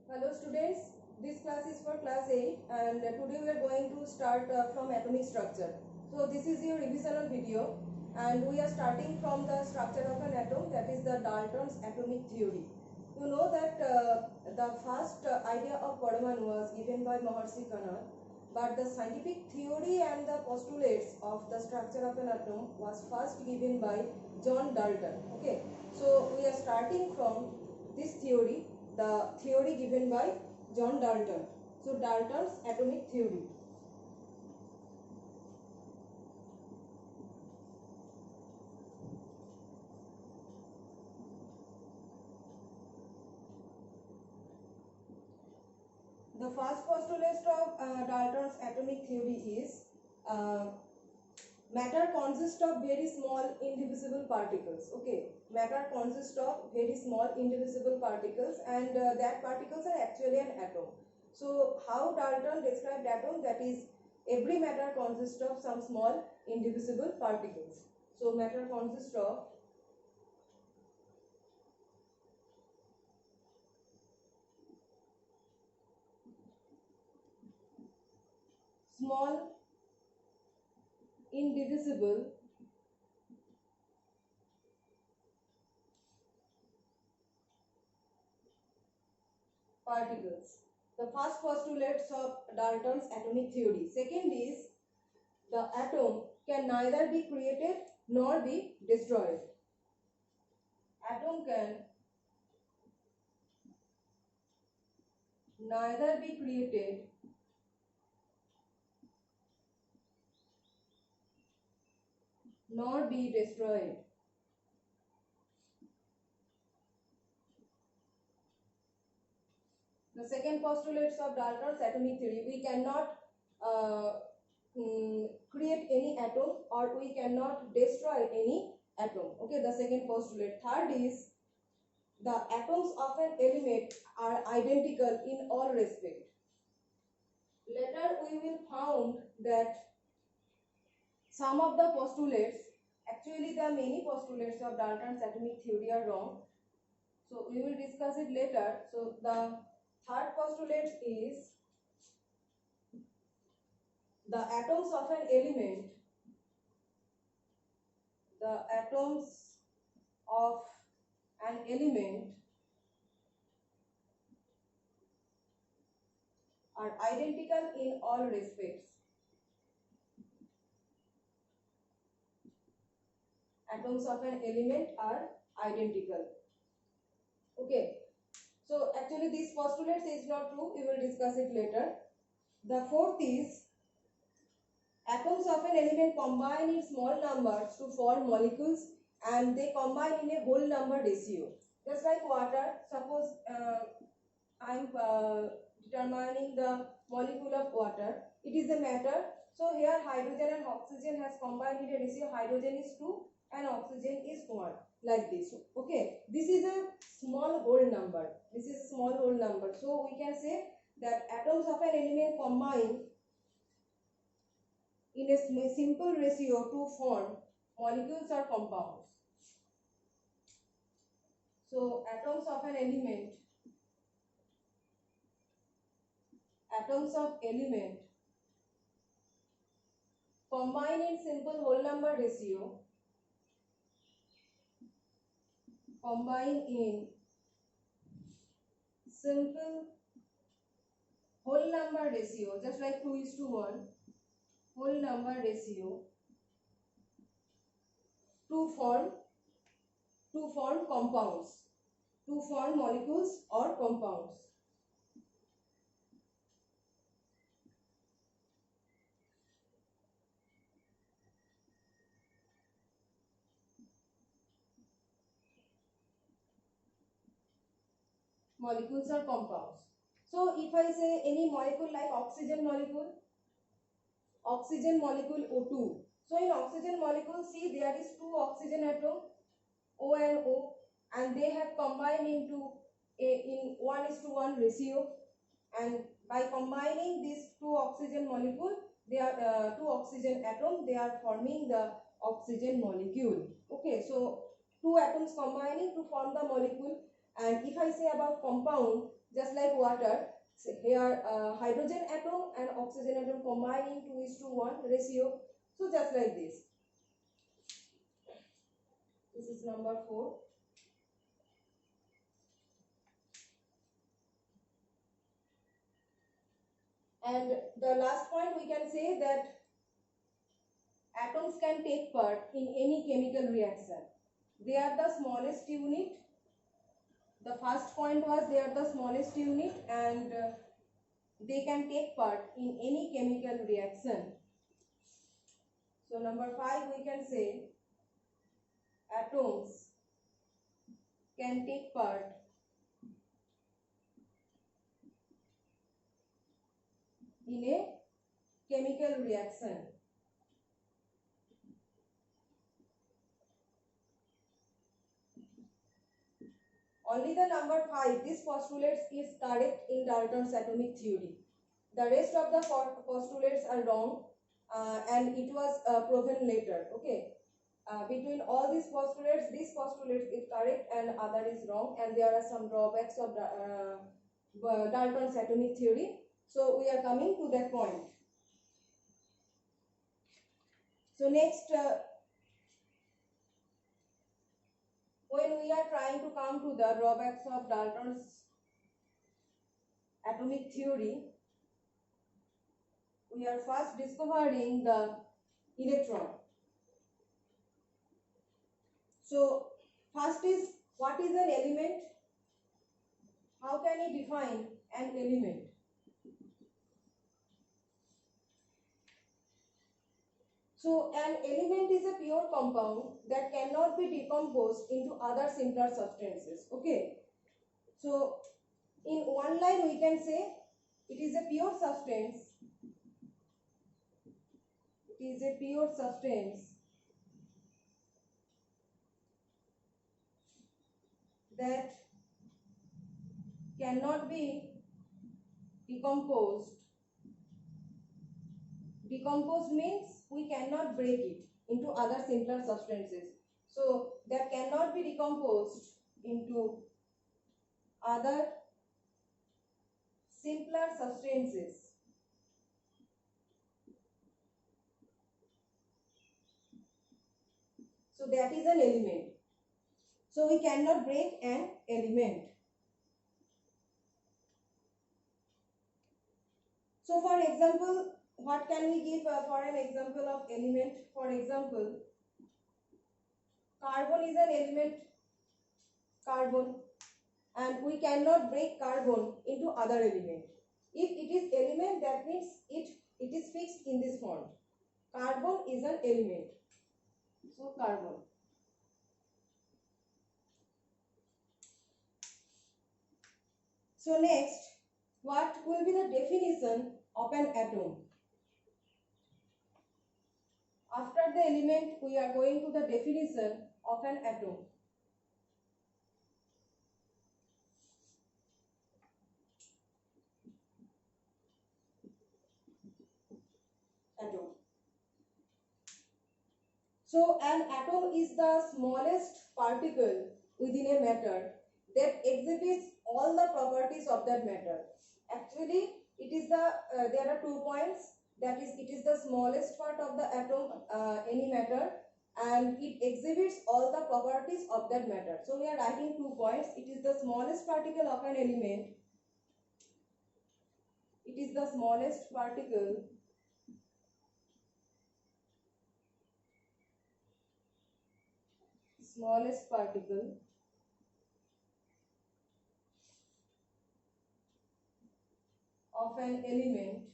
Hello students, this class is for class 8 and today we are going to start from atomic structure. So this is your revisional video and we are starting from the structure of an atom, that is the Dalton's atomic theory. You know that the first idea of Parmanu was given by Maharshi Kanal, but the scientific theory and the postulates of the structure of an atom was first given by John Dalton. Okay, so we are starting from this theory, the theory given by John Dalton. So Dalton's atomic theory. The first postulate of Dalton's atomic theory is matter consists of very small indivisible particles. Okay, matter consists of very small indivisible particles, and that particles are actually an atom. So how Dalton described atom, that is every matter consists of some small indivisible particles. So matter consists of small indivisible particles. The first postulates of Dalton's atomic theory. Second is the atom can neither be created nor be destroyed. Atom can neither be created nor be destroyed. The second postulates of Dalton's atomic theory, we cannot create any atom or we cannot destroy any atom. Okay, the second postulate. Third is the atoms of an element are identical in all respect. Later we will found that some of the postulates, actually the many postulates of Dalton's atomic theory are wrong. So we will discuss it later. So the third postulate is the atoms of an element, the atoms of an element are identical in all respects. Atoms of an element are identical. Okay. So actually this postulate is not true. We will discuss it later. The fourth is atoms of an element combine in small numbers to form molecules and they combine in a whole number ratio. Just like water, suppose I am determining the molecule of water. It is a matter. So here hydrogen and oxygen has combined in a ratio. Hydrogen is 2 and oxygen is 1, like this. Okay, this is a small whole number. This is a small whole number. So we can say that atoms of an element combine in a simple ratio to form molecules or compounds. So atoms of an element combine in simple whole number ratio, combine in simple whole number ratio, just like 2:1 whole number ratio to form compounds, to form molecules or compounds. Molecules or compounds. So if I say any molecule like oxygen molecule O2. So in oxygen molecule, see there is 2 oxygen atom O and O, and they have combined into in 1:1 ratio, and by combining these 2 oxygen molecule, they are 2 oxygen atom, they are forming the oxygen molecule. Okay, so 2 atoms combining to form the molecule. And if I say about compound, just like water. So here hydrogen atom and oxygen atom combine in 2:1 ratio. So just like this. This is number 4. And the last point we can say that atoms can take part in any chemical reaction. They are the smallest unit. The first point was they are the smallest unit, and they can take part in any chemical reaction. So number 5 we can say atoms can take part in a chemical reaction. Only the number 5, this postulate is correct in Dalton's atomic theory. The rest of the postulates are wrong, and it was proven later. Okay. Between all these postulates, this postulate is correct and other is wrong, and there are some drawbacks of Dalton's atomic theory. So we are coming to that point. So next, when we are trying to come to the drawbacks of Dalton's atomic theory, we are first discovering the electron. So first is, what is an element? How can we define an element? So an element is a pure compound that cannot be decomposed into other simpler substances. Okay. So in one line we can say it is a pure substance. It is a pure substance that cannot be decomposed. Decomposed means we cannot break it into other simpler substances. So that cannot be decomposed into other simpler substances. So that is an element. So we cannot break an element. So for example, what can we give for an example of element? For example, carbon is an element, carbon, and we cannot break carbon into other element. If it is element, that means it is fixed in this form. Carbon is an element. So carbon. So next, what will be the definition of an atom? After the element, we are going to the definition of an atom. Atom. So an atom is the smallest particle within a matter that exhibits all the properties of that matter. Actually, it is the there are 2 points. That is, it is the smallest part of the atom, any matter, and it exhibits all the properties of that matter. So we are writing 2 points. It is the smallest particle of an element. It is the smallest particle of an element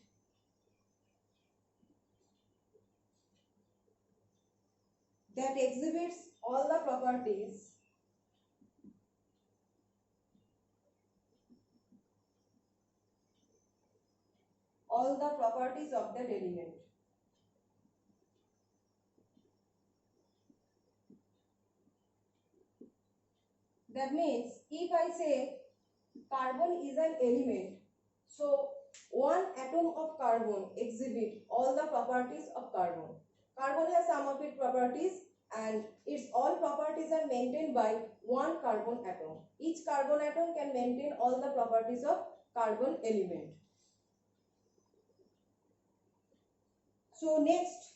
that exhibits all the properties of that element. That means if I say carbon is an element, so one atom of carbon exhibit all the properties of carbon. Carbon has some of its properties, and its all properties are maintained by one carbon atom. Each carbon atom can maintain all the properties of carbon element. So next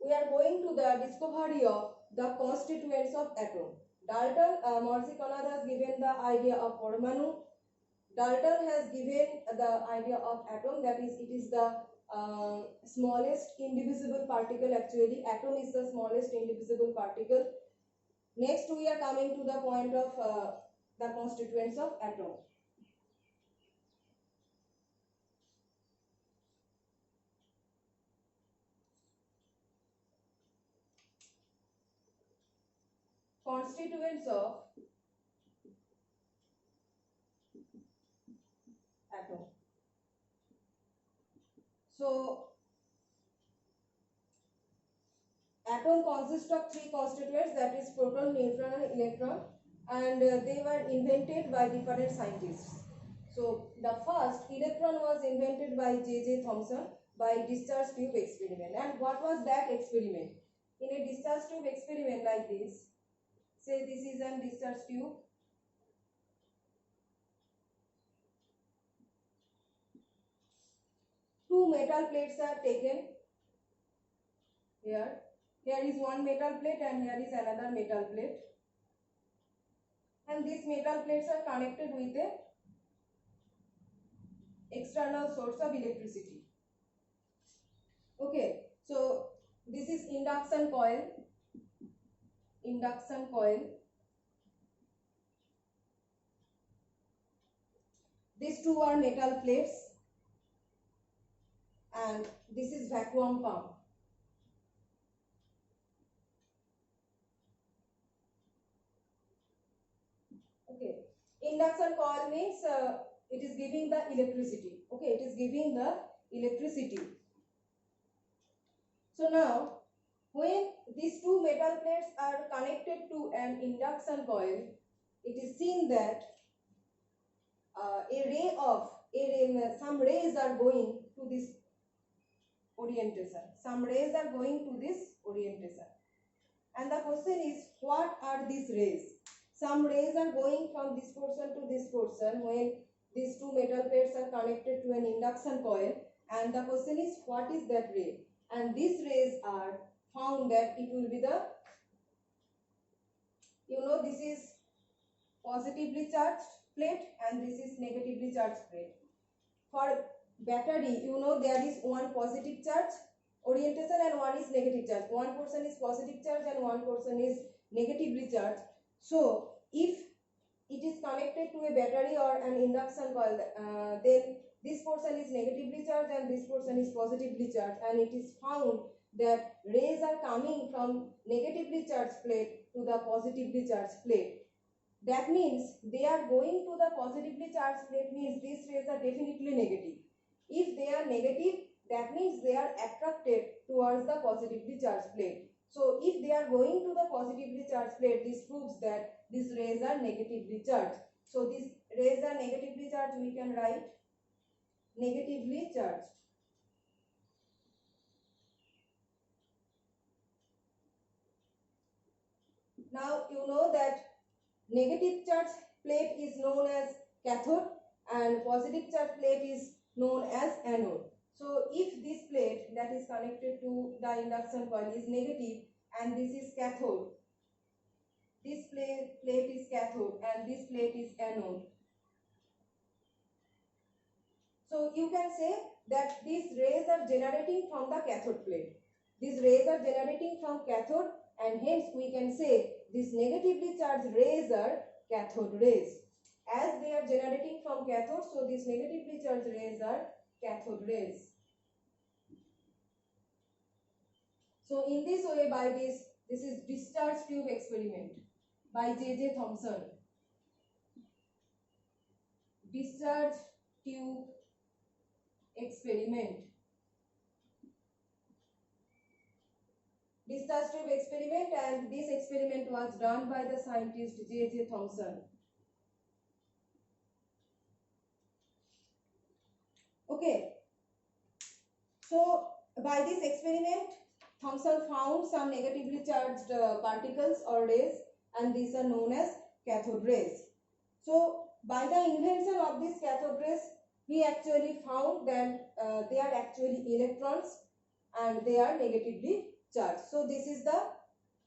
we are going to the discovery of the constituents of atom. Dalton, Morsi Conrad has given the idea of Parmanu. Dalton has given the idea of atom, that is, it is the smallest indivisible particle. Actually, atom is the smallest indivisible particle. Next, we are coming to the point of the constituents of atom. Constituents of atom. So, atom consists of three constituents, that is proton, neutron and electron, and they were invented by different scientists. So the first electron was invented by J.J. Thomson by discharge tube experiment. And what was that experiment? In a discharge tube experiment like this, say this is a discharge tube. Two metal plates are taken here. Here is one metal plate and here is another metal plate. And these metal plates are connected with a external source of electricity. Okay, so this is induction coil. Induction coil. These two are metal plates, and this is vacuum pump. Okay, induction coil means it is giving the electricity. Okay, it is giving the electricity. So now, when these two metal plates are connected to an induction coil, it is seen that some rays are going to this orientation. Some rays are going to this orientation. And the question is, what are these rays? Some rays are going from this portion to this portion when these two metal plates are connected to an induction coil. And the question is, what is that ray? And these rays are found that it will be the, this is positively charged plate and this is negatively charged plate. For battery, there is one positive charge orientation and one is negative charge. One portion is positive charge and one portion is negatively charged. So if it is connected to a battery or an induction coil, then this portion is negatively charged and this portion is positively charged, and it is found that rays are coming from negatively charged plate to the positively charged plate. That means they are going to the positively charged plate, means these rays are definitely negative. If they are negative, that means they are attracted towards the positively charged plate. So if they are going to the positively charged plate, this proves that these rays are negatively charged. So these rays are negatively charged, we can write negatively charged. Now you know that negative charge plate is known as cathode and positive charge plate is known as anode. So if this plate that is connected to the induction coil is negative and this is cathode, this plate is cathode and this plate is anode. So you can say that these rays are generating from the cathode plate. These rays are generating from cathode, and hence we can say these negatively charged rays are cathode rays. As they are generating from cathode, so these negatively charged rays are cathode rays. So in this way, by this is discharge tube experiment by J.J. Thomson. Discharge tube experiment. Discharge tube experiment, and this experiment was done by the scientist J.J. Thomson. Okay. So by this experiment, Thomson found some negatively charged particles or rays, and these are known as cathode rays. So by the invention of this cathode rays, he actually found that they are actually electrons and they are negatively charged. So this is the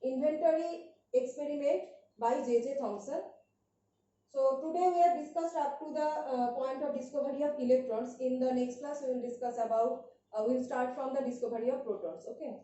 inventory experiment by J.J. Thomson. So today we have discussed up to the point of discovery of electrons. In the next class we will discuss about, we will start from the discovery of protons. Okay.